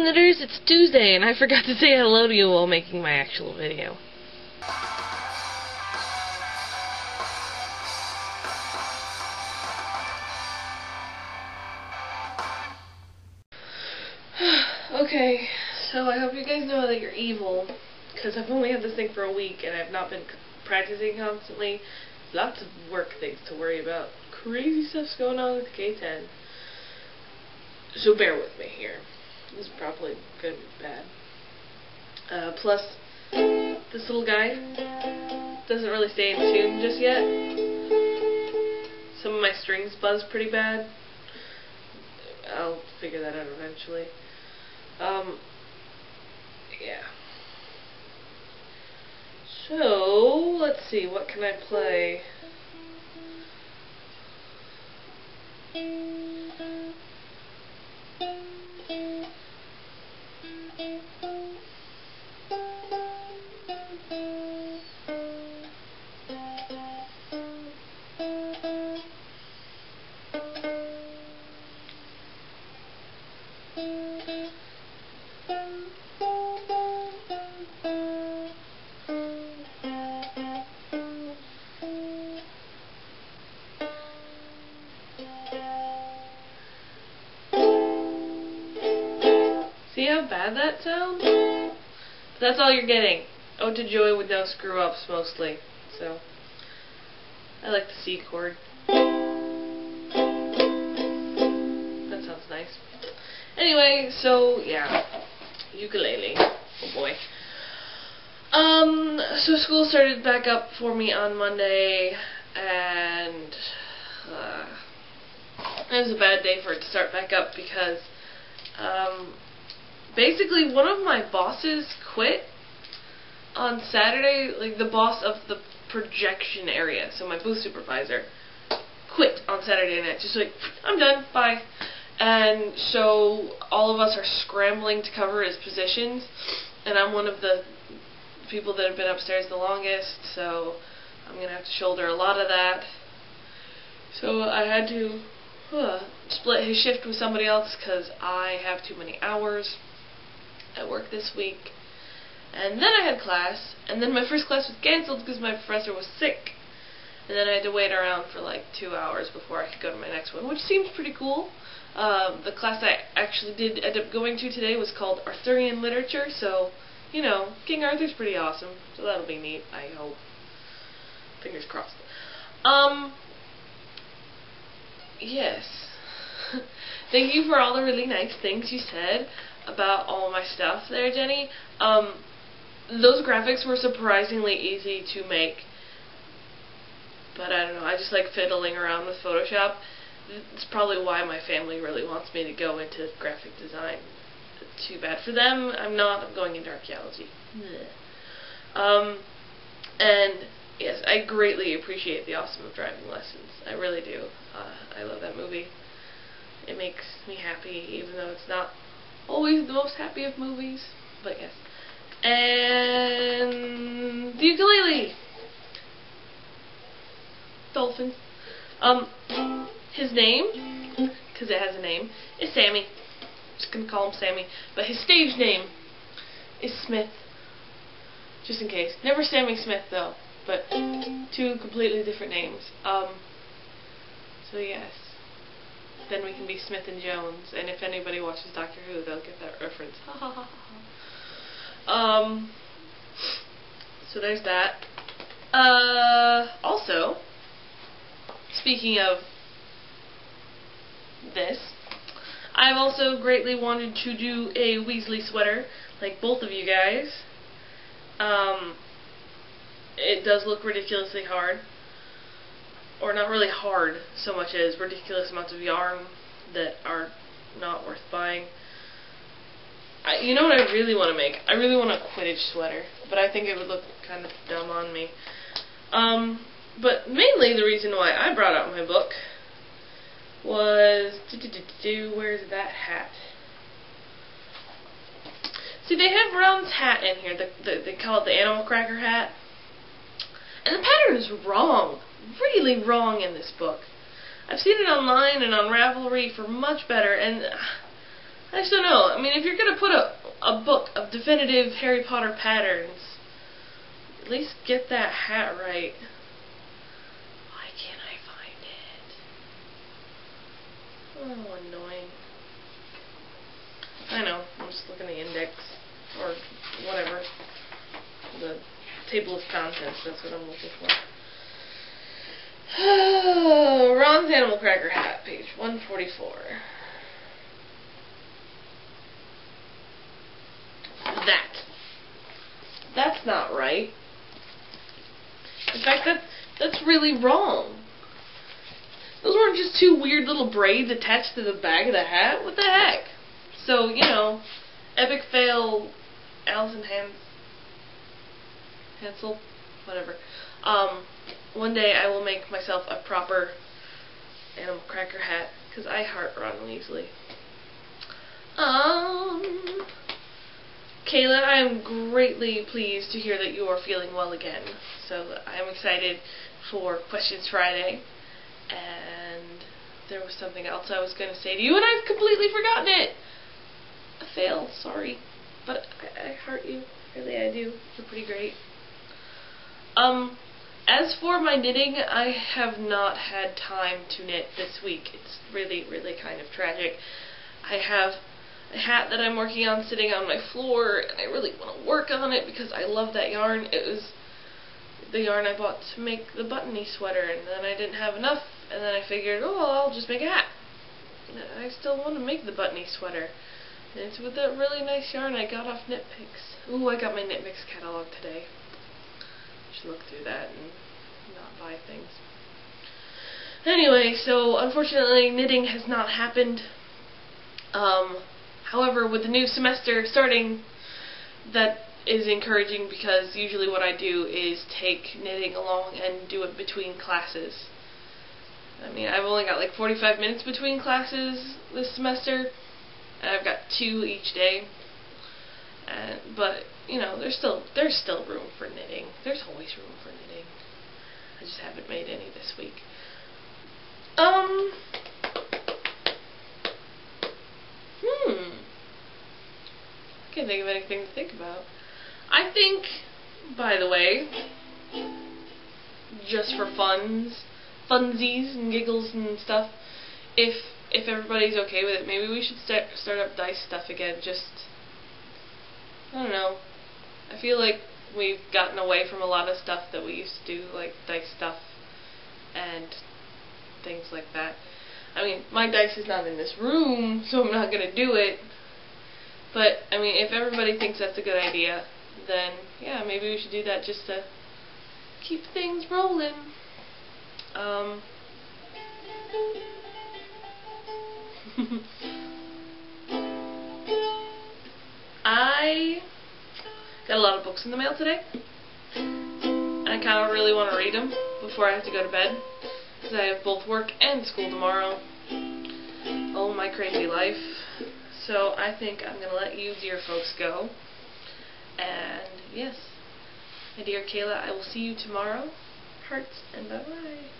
Knitters, it's Tuesday, and I forgot to say hello to you while making my actual video. Okay, so I hope you guys know that you're evil, because I've only had this thing for a week, and I've not been practicing constantly. Lots of work things to worry about. Crazy stuff's going on with K10. So bear with me here. This is probably going to be bad. Plus, this little guy doesn't really stay in tune just yet. Some of my strings buzz pretty bad. I'll figure that out eventually. Yeah. So, let's see, what can I play? See how bad that sounds? That's all you're getting. Ode to Joy with no screw-ups, mostly. So, I like the C chord. That sounds nice. Anyway, so, yeah. Ukulele. Oh boy. So school started back up for me on Monday, and it was a bad day for it to start back up because, basically, one of my bosses quit on Saturday, like the boss of the projection area, so my booth supervisor, quit on Saturday night, just like, I'm done, bye. And so all of us are scrambling to cover his positions, and I'm one of the people that have been upstairs the longest, so I'm going to have to shoulder a lot of that. So I had to split his shift with somebody else because I have too many hours at work this week. And then I had class, and then my first class was cancelled because my professor was sick. And then I had to wait around for like 2 hours before I could go to my next one, which seems pretty cool. The class I actually did end up going to today was called Arthurian Literature, so, you know, King Arthur's pretty awesome, so that'll be neat, I hope. Fingers crossed. Yes. Thank you for all the really nice things you said about all my stuff there, Jenny. Those graphics were surprisingly easy to make, but I don't know, I just like fiddling around with Photoshop. It's probably why my family really wants me to go into graphic design. Too bad for them. I'm not. I'm going into archaeology. And yes, I greatly appreciate The Awesome of Driving Lessons. I really do. I love that movie. It makes me happy, even though it's not always the most happy of movies. But yes. And the ukulele. Dolphins. His name, because it has a name, is Sammy. Just gonna call him Sammy. But his stage name is Smith. Just in case. Never Sammy Smith though, but two completely different names. So yes. Then we can be Smith and Jones, and if anybody watches Doctor Who, they'll get that reference. Ha ha ha ha. So there's that. Also, speaking of this, I've also greatly wanted to do a Weasley sweater, like both of you guys. It does look ridiculously hard. Or not really hard so much as ridiculous amounts of yarn that are not worth buying. You know what I really want to make? I really want a Quidditch sweater, but I think it would look kind of dumb on me. But mainly the reason why I brought out my book was, where's that hat? See, they have Ron's hat in here. They call it the animal cracker hat. And the pattern is wrong. Really wrong in this book. I've seen it online and on Ravelry for much better, and I just don't know. I mean, if you're going to put a book of definitive Harry Potter patterns, at least get that hat right. Why can't I find it? Oh, annoying. I know. I'm just looking at the index. Or whatever. The table of contents. That's what I'm looking for. Ron's Animal Cracker Hat, page 144. That's not right. In fact, that's really wrong. Those weren't just two weird little braids attached to the back of the hat. What the heck? So, you know, epic fail, Allison Hansel, whatever. One day I will make myself a proper animal cracker hat, because I heart Ron Weasley. Kayla, I am greatly pleased to hear that you are feeling well again. So I'm excited for Questions Friday. And there was something else I was going to say to you, and I've completely forgotten it. A fail, sorry. But I heart you. Really, I do. You're pretty great. As for my knitting, I have not had time to knit this week. It's really, really kind of tragic. I have a hat that I'm working on sitting on my floor, and I really want to work on it because I love that yarn. It was the yarn I bought to make the buttony sweater, and then I didn't have enough, and then I figured, oh, well, I'll just make a hat. And I still want to make the buttony sweater. And it's with that really nice yarn I got off KnitPicks. Ooh, I got my KnitPicks catalog today. Should look through that and not buy things. Anyway, so unfortunately knitting has not happened. However, with the new semester starting, that is encouraging because usually what I do is take knitting along and do it between classes. I mean, I've only got like 45 minutes between classes this semester, and I've got 2 each day. But you know, there's still room for knitting. There's always room for knitting. I just haven't made any this week. Can't think of anything to think about. I think, by the way, just for funsies and giggles and stuff, if everybody's okay with it, maybe we should start up dice stuff again. Just, I don't know. I feel like we've gotten away from a lot of stuff that we used to do, like dice stuff and things like that. I mean, my dice is not in this room, so I'm not going to do it. But, I mean, if everybody thinks that's a good idea, then, yeah, maybe we should do that just to keep things rolling. I got a lot of books in the mail today, and I kind of really want to read them before I have to go to bed, because I have both work and school tomorrow. Oh, my crazy life. So I think I'm going to let you dear folks go. And yes, my dear Kayla, I will see you tomorrow. Hearts and bye-bye.